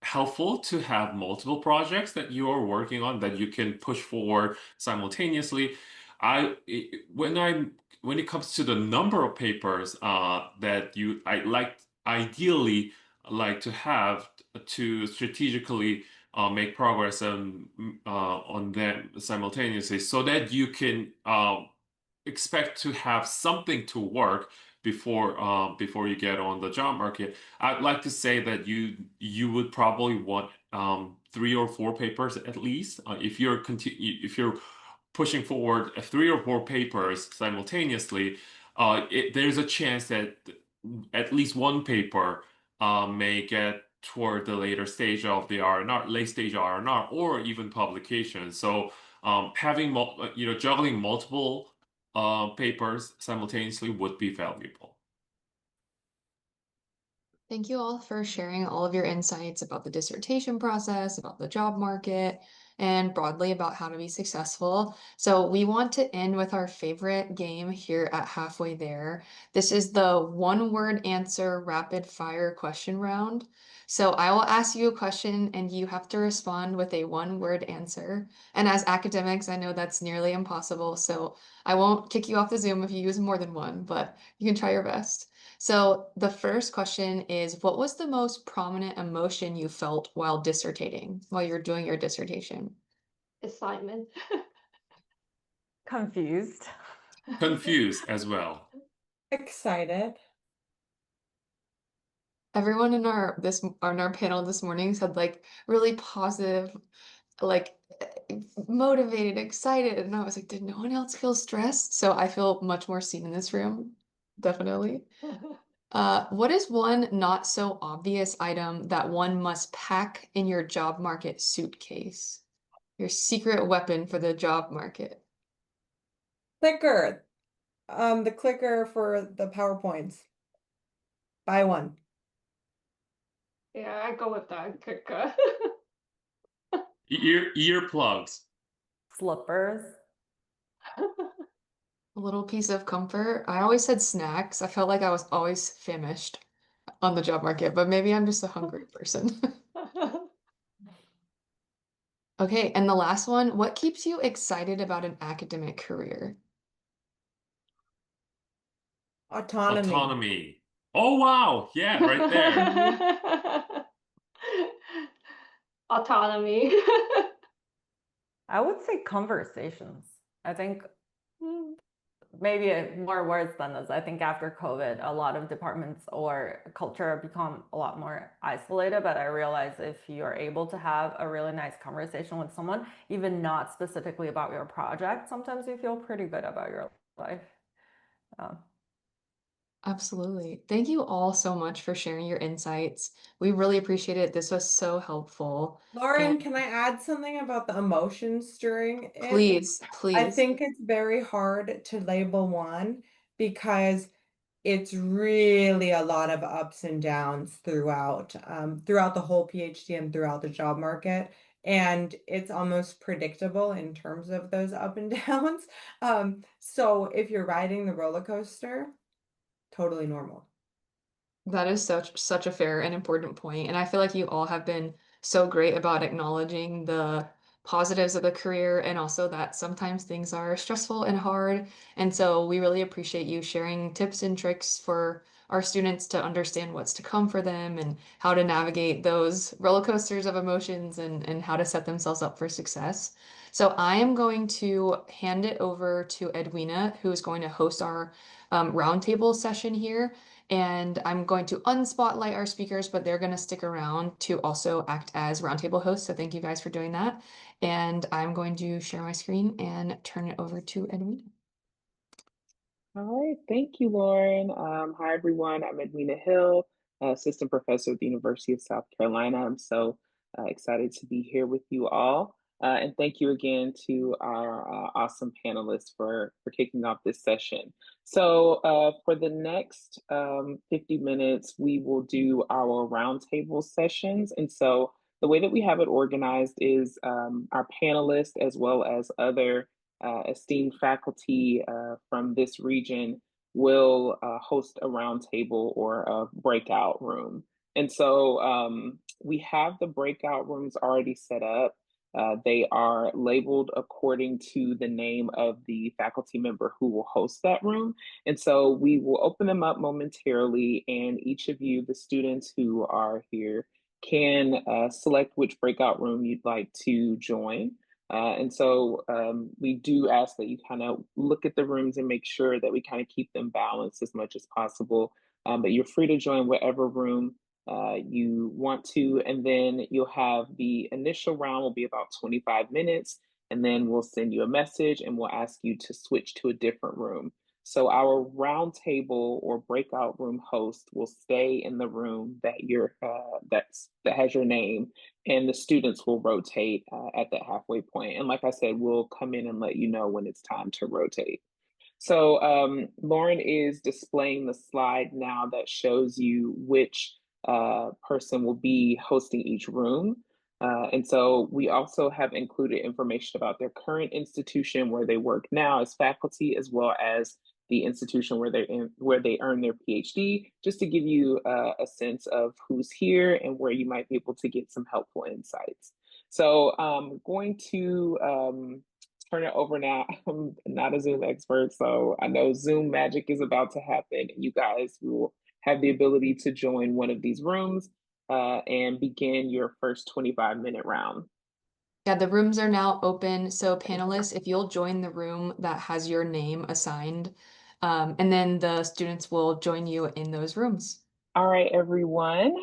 helpful to have multiple projects that you are working on that you can push forward simultaneously. When it comes to the number of papers that ideally like to have to strategically make progress on them simultaneously, so that you can expect to have something to work before you get on the job market. I'd like to say that you would probably want 3 or 4 papers at least if you're pushing forward 3 or 4 papers simultaneously. There's a chance that at least one paper may get toward the later stage of the R&R, late stage R&R, or even publication. So having juggling multiple papers simultaneously would be valuable. Thank you all for sharing all of your insights about the dissertation process, about the job market, and broadly about how to be successful. So we want to end with our favorite game here at Halfway There. This is the one-word answer rapid fire question round. So I will ask you a question and you have to respond with a one-word answer. And as academics, I know that's nearly impossible, so I won't kick you off the Zoom if you use more than one, but you can try your best. So the first question is, what was the most prominent emotion you felt while dissertating, while you're doing your dissertation? Excitement. Confused. Confused as well. Excited. Everyone in our panel this morning said like really positive, like motivated, excited, and I was like, did no one else feel stressed? So I feel much more seen in this room, definitely. What is one not so obvious item that one must pack in your job market suitcase? Your secret weapon for the job market. Clicker. The clicker for the PowerPoints. Buy one. Yeah, I go with that. Good. Earplugs. Slippers. A little piece of comfort. I always said snacks. I felt like I was always famished on the job market, but maybe I'm just a hungry person. Okay, and the last one, what keeps you excited about an academic career? Autonomy. Autonomy. Oh, wow. Yeah, right there. Autonomy. I would say conversations. I think maybe more words than this. I think after COVID, a lot of departments or culture have become a lot more isolated. But I realize if you're able to have a really nice conversation with someone, even not specifically about your project, sometimes you feel pretty good about your life. Absolutely. Thank you all so much for sharing your insights. We really appreciate it. This was so helpful. And Lauren, can I add something about the emotions during it? please, I please. think it's very hard to label one because it's really a lot of ups and downs throughout the whole PhD and throughout the job market. And it's almost predictable in terms of those up and downs. So if you're riding the roller coaster, totally normal. That is such a fair and important point. And I feel like you all have been so great about acknowledging the positives of the career and also that sometimes things are stressful and hard. And so we really appreciate you sharing tips and tricks for our students to understand what's to come for them and how to navigate those roller coasters of emotions and how to set themselves up for success. So I am going to hand it over to Edwina, who is going to host our roundtable session here. And I'm going to unspotlight our speakers, but they're going to stick around to also act as roundtable hosts. So thank you guys for doing that. And I'm going to share my screen and turn it over to Edwina. All right, thank you, Lauren. Hi, everyone. I'm Edwina Hill, Assistant Professor at the University of South Carolina. I'm so excited to be here with you all. And thank you again to our awesome panelists for kicking off this session. So for the next 50 minutes, we will do our roundtable sessions. And so the way that we have it organized is our panelists, as well as other esteemed faculty from this region, will host a roundtable or a breakout room. And so we have the breakout rooms already set up. They are labeled according to the name of the faculty member who will host that room. And so we will open them up momentarily, and each of you, the students who are here, can select which breakout room you'd like to join. And so we do ask that you kind of look at the rooms and make sure that we kind of keep them balanced as much as possible. But you're free to join whatever room you want to. And then you'll have the initial round will be about 25 minutes. And then we'll send you a message and we'll ask you to switch to a different room. So our roundtable or breakout room host will stay in the room that that has your name, and the students will rotate at that halfway point. And like I said, we'll come in and let you know when it's time to rotate. So Lauren is displaying the slide now that shows you which person will be hosting each room. And so we also have included information about their current institution where they work now as faculty, as well as the institution where they earn their PhD, just to give you a sense of who's here and where you might be able to get some helpful insights. So I'm going to turn it over now. I'm not a Zoom expert, so I know Zoom magic is about to happen. You guys will have the ability to join one of these rooms and begin your first 25-minute round. Yeah, the rooms are now open. So panelists, if you'll join the room that has your name assigned, and then the students will join you in those rooms. All right, everyone.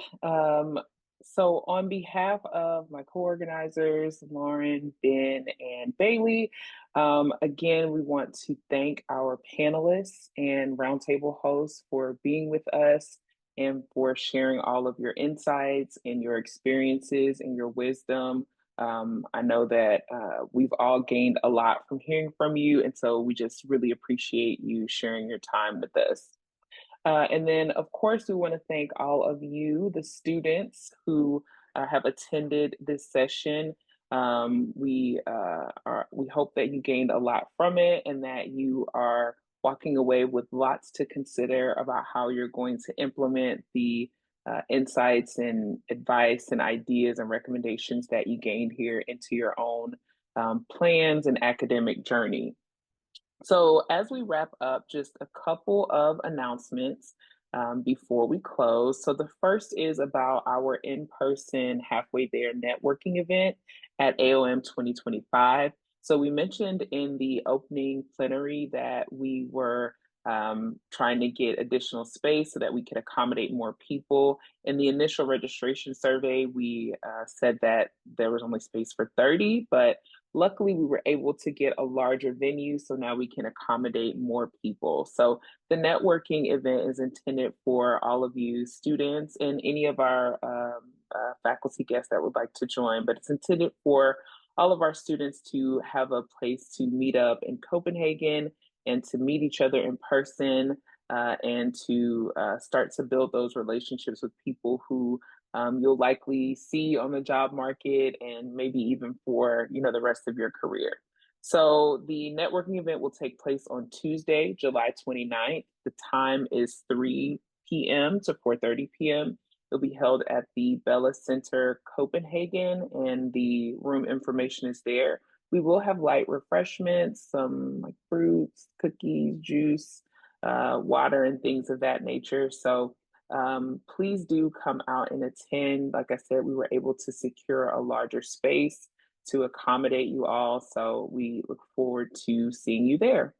So on behalf of my co-organizers, Lauren, Ben, and Bailey, again, we want to thank our panelists and roundtable hosts for being with us and for sharing all of your insights and your experiences and your wisdom. I know that we've all gained a lot from hearing from you, and so we just really appreciate you sharing your time with us. And then, of course, we want to thank all of you, the students who have attended this session. We hope that you gained a lot from it and that you are walking away with lots to consider about how you're going to implement the insights and advice and ideas and recommendations that you gained here into your own plans and academic journey. So as we wrap up, just a couple of announcements before we close. So the first is about our in-person Halfway There networking event at AOM 2025. So we mentioned in the opening plenary that we were trying to get additional space so that we could accommodate more people. In the initial registration survey, we said that there was only space for 30, but luckily, we were able to get a larger venue, so now we can accommodate more people. So the networking event is intended for all of you students and any of our faculty guests that would like to join, but it's intended for all of our students to have a place to meet up in Copenhagen and to meet each other in person and to start to build those relationships with people who you'll likely see on the job market and maybe even for the rest of your career. So the networking event will take place on Tuesday, July 29th. The time is 3 p.m. to 4:30 p.m. It'll be held at the Bella Center, Copenhagen, and the room information is there. We will have light refreshments, some like fruits, cookies, juice, water, and things of that nature. So please do come out and attend. Like I said, we were able to secure a larger space to accommodate you all. So we look forward to seeing you there.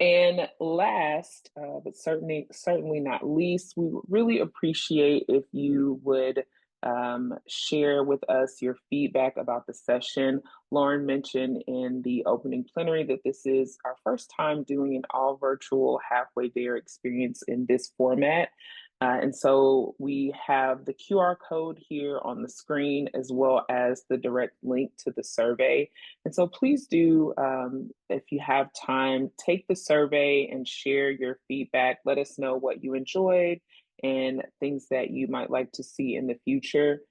And last, but certainly not least, we would really appreciate if you would share with us your feedback about the session. Lauren mentioned in the opening plenary that this is our first time doing an all virtual Halfway There experience in this format. And so we have the QR code here on the screen, as well as the direct link to the survey. And so please do, if you have time, take the survey and share your feedback. Let us know what you enjoyed and things that you might like to see in the future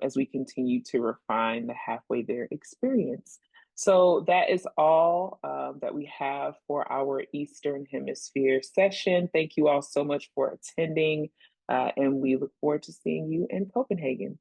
as we continue to refine the Halfway There experience. So that is all that we have for our Eastern Hemisphere session. Thank you all so much for attending, and we look forward to seeing you in Copenhagen.